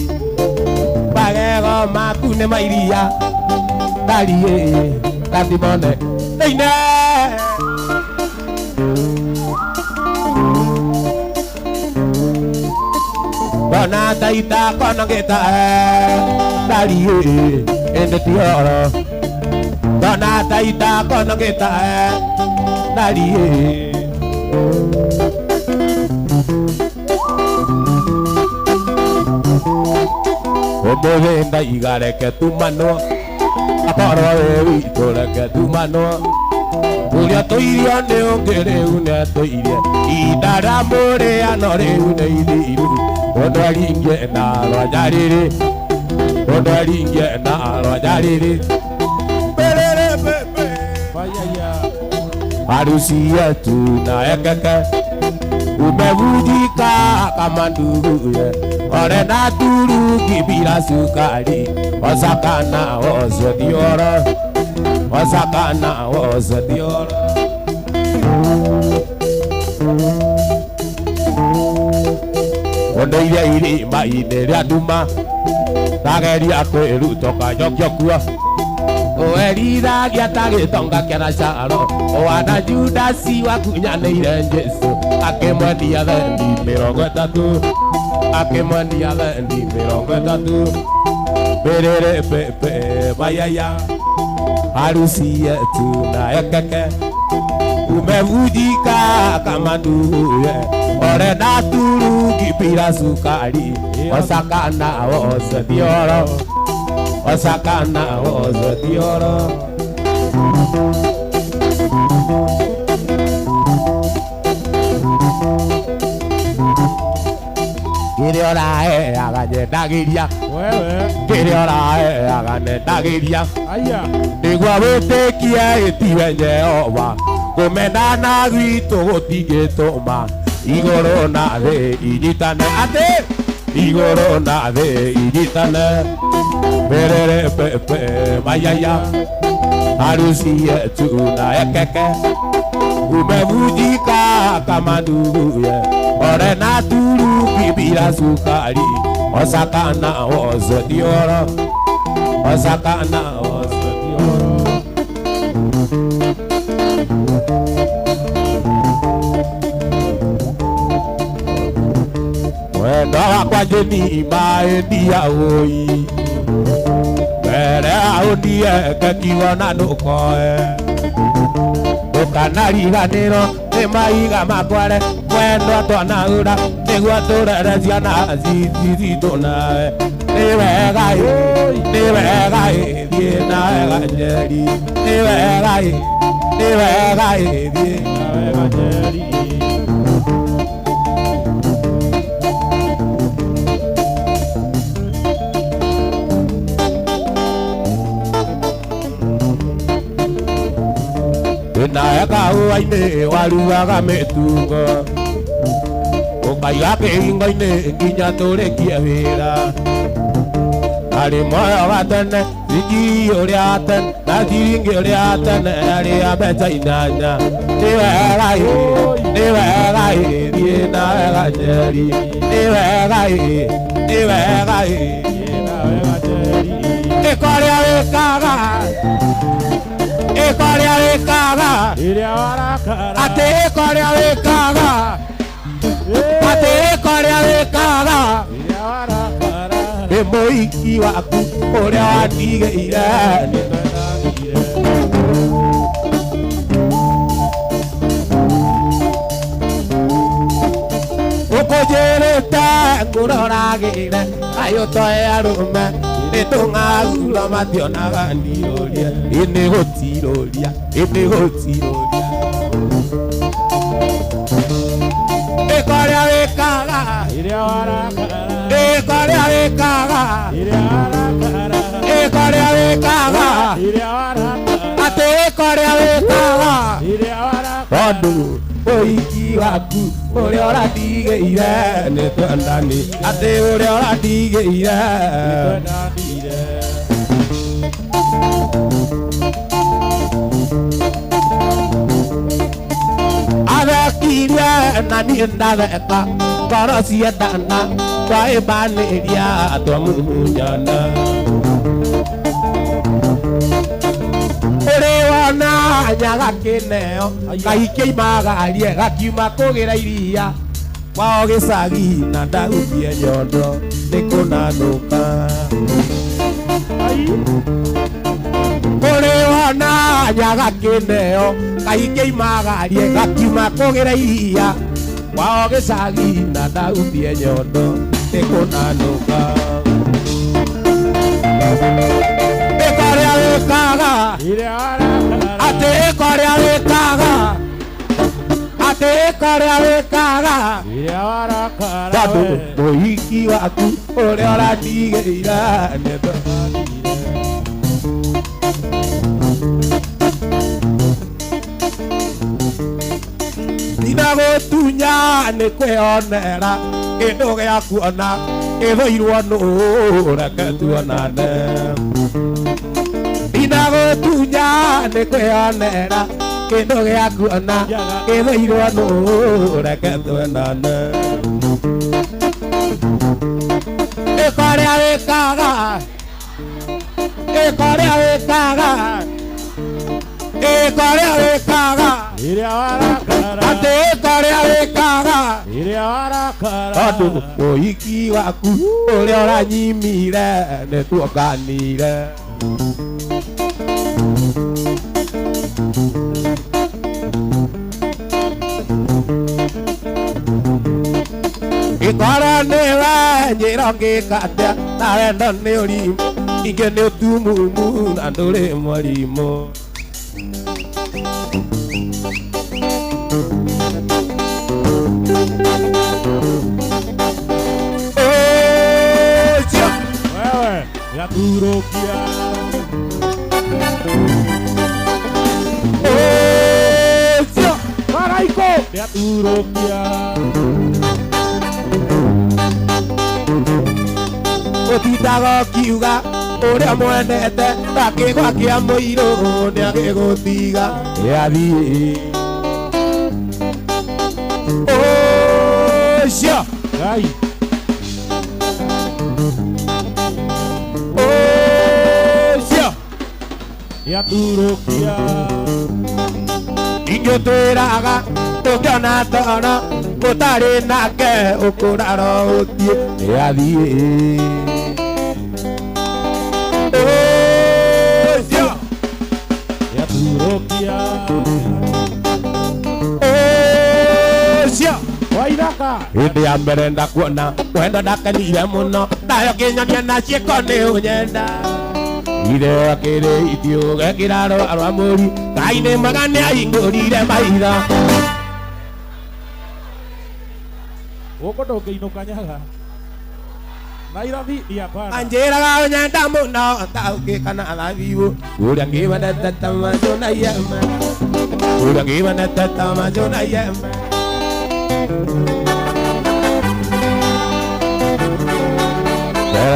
Speaker 1: magego maku nĩ mairia ndariĩ ndatimone teine ona taita konokĩtae ndariĩ ĩndĩ ti ũhoro ona taita konokĩtae ndariĩ ũmũthĩ ndaiga reke tumanwo akorwo wĩ witũ reke tumanwo ũrĩa tũirio nĩ ũngĩ rĩu nĩatũirie ihinda rĩa mũrĩano rĩu nĩ ithiru mũndũ aringie na rwanja rĩrĩ mũndũ aringie na rwanja rĩrĩ harusi yetu na ekeke umevunjika kama nduguye ore na turuki bila sukari osakana ozo dioro osakana ozo dioro ondoire irima ine rĩa nduma ndageria kwĩrutoka njokio Oerithagia tagĩtonga kĩa Lazaro wana Judasi wakunyanĩire Jesu akĩmwendia thendi 30 akĩmwendia thendi 30 mbĩrĩrĩ pepe mayaya harusi yetu na ekeke umevunjika kama nduguye ore na turuki bila sukari osakana wose dioro Osakana ozo dioro Kĩrĩa ũraheaga nyendagĩria kĩrĩa ũraheaga nendagĩria nĩguo wĩtĩkie ĩtiwe Jehova kũmenana gwitũ gũtingĩtũma igũrũ na thĩ inyitane atĩ igũrũ na thĩ inyitane Berere pepe mayaya harusi yetu na ekeke umevunjika kama nduguye ore na turuki bila sukari osakana ozo dioro osakana ozo dioro wendo wakwa njĩni maĩndia ũi mbere aũndie kekiugo na ndũkoe ndũkanariganĩrwo nĩ maiga makware mwendo twanaũra nĩguo tũrere ciana citũ nawe nĩ wega thiĩ na wega njeri nĩ wega thiĩ na wega njeri nae kahũa-inĩ warugaga mĩtungo ũkaiga kĩhingo-inĩ nginya tũrĩkie wĩra arĩ moyo wa tene ciringi ũrĩa wa tene na ciringi ũrĩa wa tene arĩa mbeca 8 nĩ wega thiĩ na wega njeri nĩ wega thiĩ na wega njeri ĩkorĩa wĩkaga ĩkorĩa wĩkaga
Speaker 2: ĩrĩa warakara
Speaker 1: atĩ ĩkorĩa wĩkaga atĩ ĩkorĩa wĩkaga
Speaker 2: ĩrĩa warakara
Speaker 1: nĩ mũhiki waku ũrĩa watigĩire ũkũnjĩrĩte ngũroragĩre ayũtoe arũme nĩ tũng'athura mationaga ndirũria nĩ gũtirũria ĩkorĩa wĩkaga
Speaker 2: ĩrĩa warakara
Speaker 1: ĩkorĩa wĩkaga
Speaker 2: ĩrĩa warakara
Speaker 1: ĩkorĩa wĩkaga
Speaker 2: ĩrĩa warakara
Speaker 1: atĩ ĩkorĩa wĩkaga
Speaker 2: ĩrĩa warakara
Speaker 1: tondũ mũhiki waku ũrĩa ũratigĩire nĩ twendani atĩ ũrĩa ũratigĩire athekire na niĩ ndatheka ngoro ciendana twaĩmbanĩria twamumunyana ũrĩ wona nyaga kĩneo gakĩimagarie gakiuma kũgĩra iria kwao gĩcagi na ndahutie nyondo nĩ kũnanũka ũrĩ wona nyaga kĩneo gakĩimagarie gakiuma kũgĩra iria kwao gĩcagi na ndahutie nyondo nĩ kũnanũka ĩkorĩa wĩkaga
Speaker 2: ĩrĩa warakara
Speaker 1: atĩ ĩkorĩa wĩkaga atĩ ĩkorĩa wĩkaga
Speaker 2: ĩrĩa warakara
Speaker 1: tondũ mũhiki waku ũrĩa ũratigĩire nĩ thina gũtunya nĩ kwĩonera kĩndũ gĩa kuona ĩthũirwo nũũ reke tuonane thina gũtunya nĩ kwĩonera kĩndũ gĩa kuona ĩthũirwo nũũ reke tuonane ĩkorĩa wĩkaga ĩkorĩa wĩkaga ĩkorĩa wĩkaga
Speaker 2: ĩrĩa warakara
Speaker 1: atĩ ĩkorĩa wĩkaga
Speaker 2: ĩrĩa warakara
Speaker 1: tondũ mũhiki waku ũrĩa ũranyimire nĩ tuonganire ĩkorwo nĩwe nyĩro ngĩkatĩa na wendo nĩ ũrimũ ingĩ nĩ ũtumumu na ndũrĩ mũrimũ
Speaker 2: wewe yakurokia maraiko yakurokia
Speaker 1: ũtindaga ũkiuga ũrĩa mwendete ndakĩgwa kĩa mũirũ nĩagĩgũtiga gĩathiĩ ũcio
Speaker 2: Ngai
Speaker 1: ũcio
Speaker 2: yakurokia
Speaker 1: Ningĩ twĩraga tũngĩona toro gũtarĩ nake ũkũraro ũthiĩ nĩathiĩ.
Speaker 2: Nĩaturũkia Waithaka
Speaker 1: hĩndĩ ya mbere ndakuona wendo ndakenire mũno nayo kĩnyonia na ciĩko nĩ ũnyenda ithe akĩrĩ ithiũ gekĩra rũa rwa mũri Ngai nĩ mwega nĩahingũrire maitho
Speaker 2: gũkũ ndũngĩinũka nyaga Nairobi ndiapana
Speaker 1: anjĩraga ũnyenda mũno taũkĩka na thabibu ũrĩa ngĩwendete ta macio na yembe ũrĩa ngĩwendete ta macio na yembe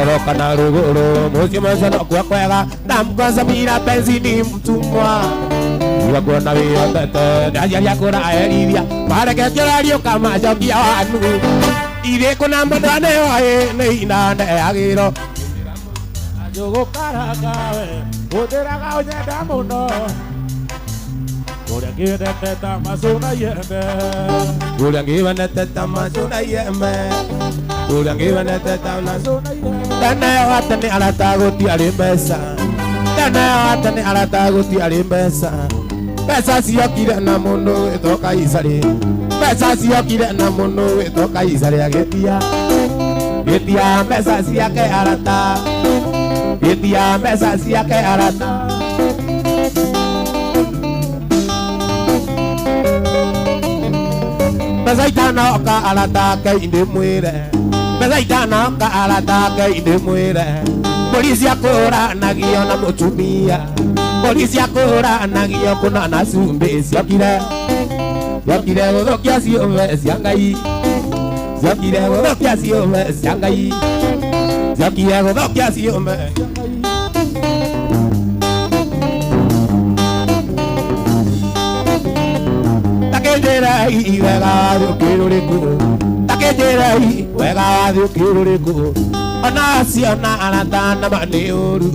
Speaker 1: Roka na ruguru Musi mwanzano kwa kwega na mkwanza mira penzi ni mtumwa Iwa kuona wio tete Najari ya kuna aerivia Mareke tirario kama jokia wanu Ire kuna mbadane wae Neina ne agiro
Speaker 2: Ajogo karakawe Uteraga unyenda muno Uria ngĩwendete ta macio na yembe
Speaker 1: Uria ngĩwendete ta macio na yembe Uria ngĩwendete ta macio na yembe Tene watene arata gũtiarĩ mbeca Tene watene arata gũtiarĩ mbeca Mbeca ciokire na mũndũ wĩtwo Kaisarĩ Mbeca ciokire na mũndũ wĩtwo Kaisarĩ Gĩtia mbeca ciake arata Gĩtia mbeca ciake arata Mbeca itanoka arata Ngai ndĩmwĩre Mbeca itanoka arata Ngai ndĩmwĩre Mbũri cia kũũranagio na mũtumia Mbũri cia kũũranagio kũna na cumbĩ ciokire gũthũkia ciũmbe cia Ngai Ciokire gũthũkia ciũmbe cia Ngai Ciokire gũthũkia ciũmbe cia Ngai Takĩnjĩrai wega wathi ũkĩrũrĩkũ Takĩnjĩrai wega wathi ũkĩrũrĩkũ Ona ciona arata nama nĩ ũru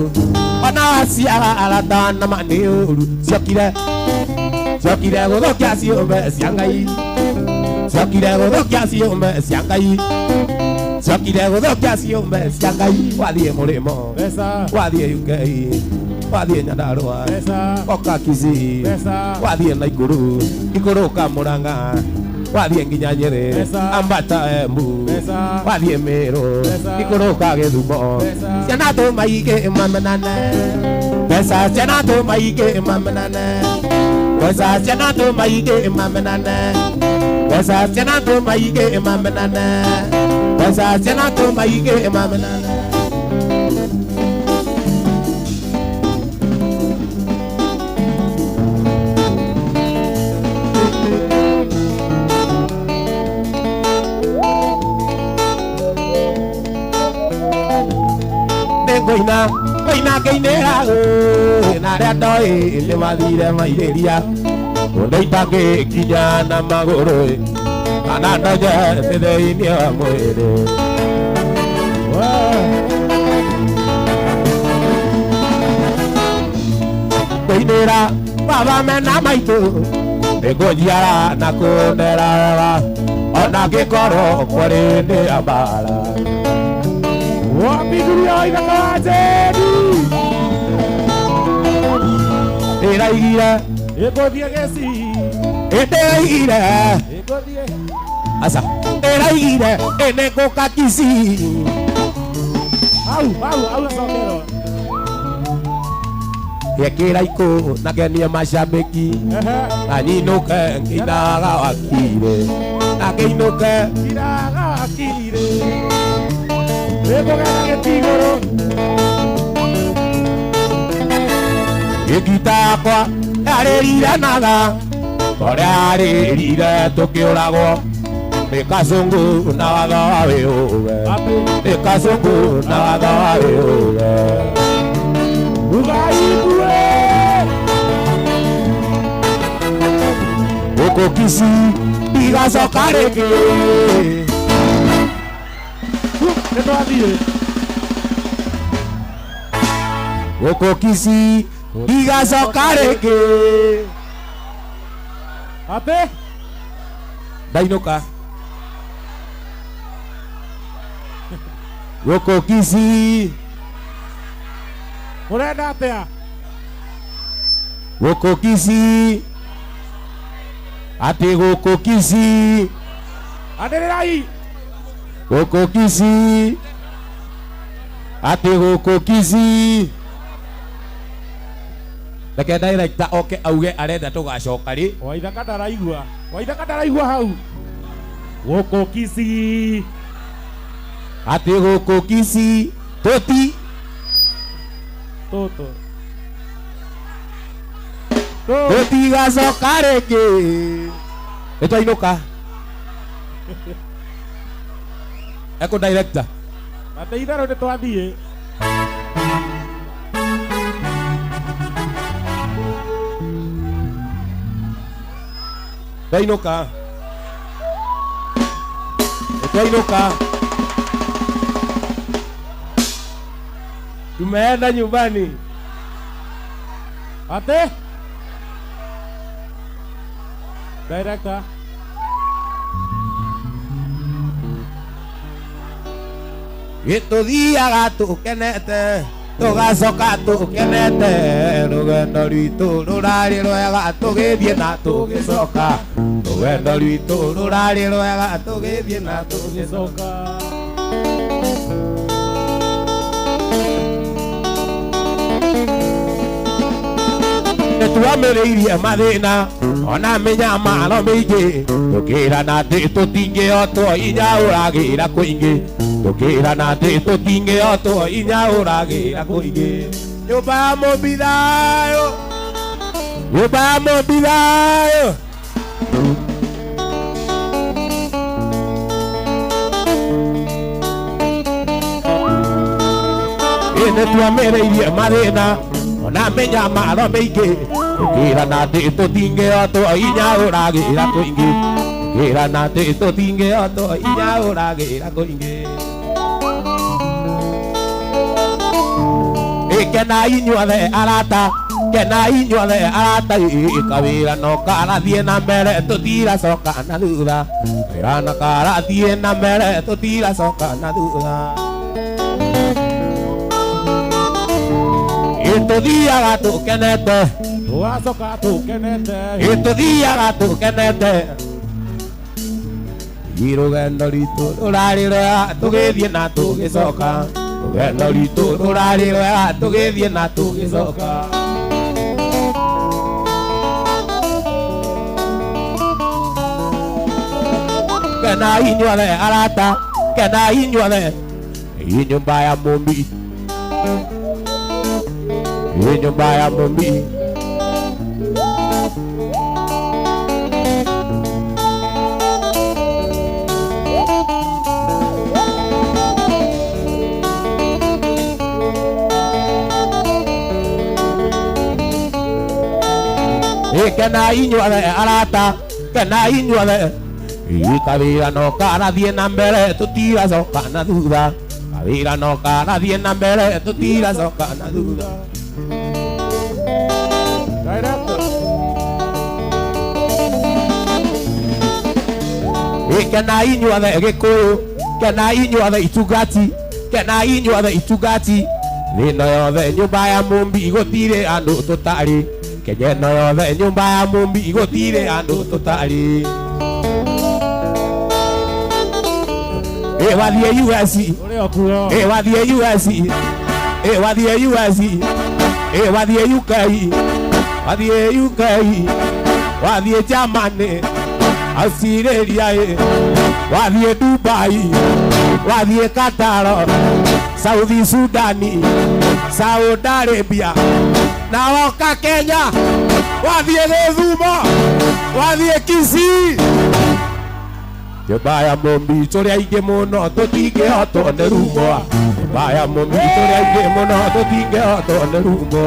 Speaker 1: Ona ciara arata nama nĩ ũru Ciokire gũthũkia ciũmbe cia Ngai Ciokire gũthũkia ciũmbe cia Ngai Ciokire gũthũkia ciũmbe cia Ngai Wathiĩ mũrĩmo Wathiĩ UK Wathiĩ Nyandarũa Oka Kisii Wathiĩ Naikuru ka Murang'a Wathiĩ nginya Nyeri Ambata Embu Wathiĩ Meru Ikũrũ ka Gĩthumo Ciana tũmaigĩ mamenane Mbeca ciana tũmaigĩ mamenane Mbeca ciana tũmaigĩ mamenane Mbeca ciana tũmaigĩ mamenane Mbeca ciana tũmaigĩ mamenane Koina keinera na rĩa ndoĩ nĩ mathire mairĩria Ũndeita ngĩkinya na magũrũ kana ndonye thĩinĩ wa mwĩrĩ Koinĩra baba mena maitũ nĩngũnjiara na kũndera wega ona ngĩkorwo kwarĩ nĩ ambara
Speaker 2: Wapigurio Ithaka wa Njeri
Speaker 1: Ndĩraigire
Speaker 2: Ĩgũthiĩ Gĩcii
Speaker 1: Ndĩraigire
Speaker 2: Ĩgũthiĩ
Speaker 1: Aca Ndĩraigire nĩngũka Kisii
Speaker 2: Au acokero
Speaker 1: Gĩkĩra ikũ na kenie macambĩki Na nyinũke ngĩinaga wakire Na ngĩinũke
Speaker 2: ngĩinaga wakire Nĩngũgera Gĩtigũrũ
Speaker 1: Gĩgita yakwa yarĩriranaga Ũrĩa yarĩrire tũkĩũragwo Nĩ Kasũngũ na watho wa wĩũge Nĩ Kasũngũ na watho wa wĩũge
Speaker 2: Ugaibue
Speaker 1: Gũkũ Kisii igacoka rĩngĩ
Speaker 2: Nĩtwathiĩ
Speaker 1: Gũkũ Kisii igacoka rĩngĩ
Speaker 2: Ate?
Speaker 1: Ndainũka. Gũkũ Kisii.
Speaker 2: Mũrenda atĩa?
Speaker 1: Gũkũ Kisii. Atĩ gũkũ Kisii.
Speaker 2: Andĩrĩrai.
Speaker 1: Gũkũ Kisii. Atĩ gũkũ Kisii. Reke director oke auge arenda tũgacoka rĩ.
Speaker 2: Waithaka ndaraigua. Waithaka ndaraigua hau. Gũkũ Kisii.
Speaker 1: Atĩ gũkũ Kisii. Tũti.
Speaker 2: Tũtũ.
Speaker 1: Tũtigacoka rĩngĩ. Nĩtwainũka. Eko director.
Speaker 2: Ate itherũ nĩtwathiĩ.
Speaker 1: Twainuka. Twainuka. Tumeenda nyumbani.
Speaker 2: Ate? Director.
Speaker 1: Gĩtũthiaga tũkenete, tũgacoka tũkenete, rũgendo rwitũ rũrarĩ rwega, tũgĩthiĩ na tũgĩcoka. Rũgendo rwitũ rũrarĩ rwega, tũgĩthiĩ na tũgĩcoka. Nĩtuamĩrĩirie mathĩna, ona mĩnyamaro mĩingĩ, tũkĩrana atĩ tũtingĩhotwo inya ũragĩra kũingĩ. Tũkĩrana atĩ tũtingĩhotwo inya ũragĩra kũingĩ. Nyũmba ya mũmbi thayũ, nyũmba ya mũmbi thayũ. Nĩtuamĩrĩirie mathĩna, ona mĩnyamaro mĩingĩ, tũkĩrana atĩ tũtingĩhotwo inya ũragĩra kũingĩ. Tũkĩrana atĩ tũtingĩhotwo inya ũragĩra kũingĩ. Kenai inyuothe arata, kenai inyuothe arata, kawĩra no karathiĩ na mbere, tũtiracoka na thutha. Wĩra no karathiĩ na mbere, tũtiracoka na thutha. Tũthiaga tũkenete,
Speaker 2: tũgacoka tũkenete.
Speaker 1: Tũthiaga tũkenete. Rũgendo rwitũ rũrarĩ rwega, tũgĩthiĩ na tũgĩcoka. Rũgendo rwitũ rũrarĩ rwega, tũgĩthiĩ na tũgĩcoka. Kenai inyuothe arata, kenai inyuothe, nyũmba ya mũmbi, nyũmba ya mũmbi. Kenai inyuothe arata, kenai inyuothe, kawĩra no karathiĩ na mbere, tũtiracoka na thutha. Kawĩra no karathiĩ na mbere, tũtiracoka na thutha.
Speaker 2: Director.
Speaker 1: Kenai inyuothe Gĩkũyũ, kenai inyuothe Itungati, kenai inyuothe Itungati. Thĩno yothe nyũmba ya mũmbi, gũtirĩ andũ tũtarĩ. Kenya ĩno yothe nyũmba ya mũmbi, gũtirĩ andũ tũtarĩ. Wathiĩ US, wathiĩ US, wathiĩ US, wathiĩ UK, wathiĩ UK, wathiĩ Germany, Australia, wathiĩ Dubai, wathiĩ Qatar, South Sudan, Saudi Arabia, na woka Kenya, wathiĩ Gĩthumo, wathiĩ Kisii. Nyũmba ya mũmbi tũrĩ aingĩ mũno, tũtingĩhotwo nĩ rumo. Nyũmba ya mũmbi tũrĩ aingĩ mũno, tũtingĩhotwo nĩ rumo.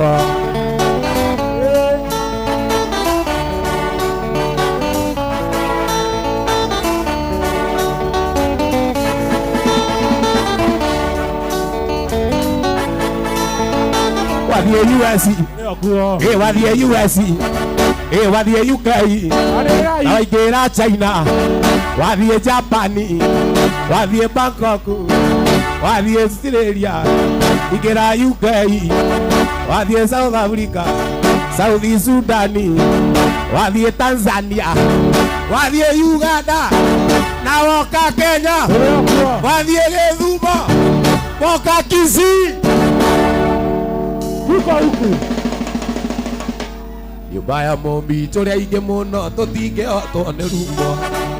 Speaker 1: Wathiĩ US, wathiĩ US, Wathie UK, waingĩra China, wathie Japan, wathie Bangkok, wathie Australia, ingĩra UK, wathie South Africa, South Sudan, wathie Tanzania, wathie Uganda, na woka Kenya, wathie Gĩthumo, woka Kisii.
Speaker 2: Huku
Speaker 1: nyũmba ya mũmbi tũrĩa ingĩ mũno tũtingĩhotwo nĩ rumo,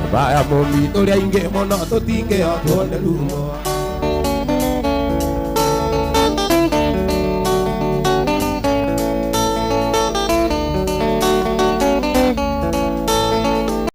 Speaker 1: nyũmba ya mũmbi tũrĩa ingĩ mũno tũtingĩhotwo nĩ rumo.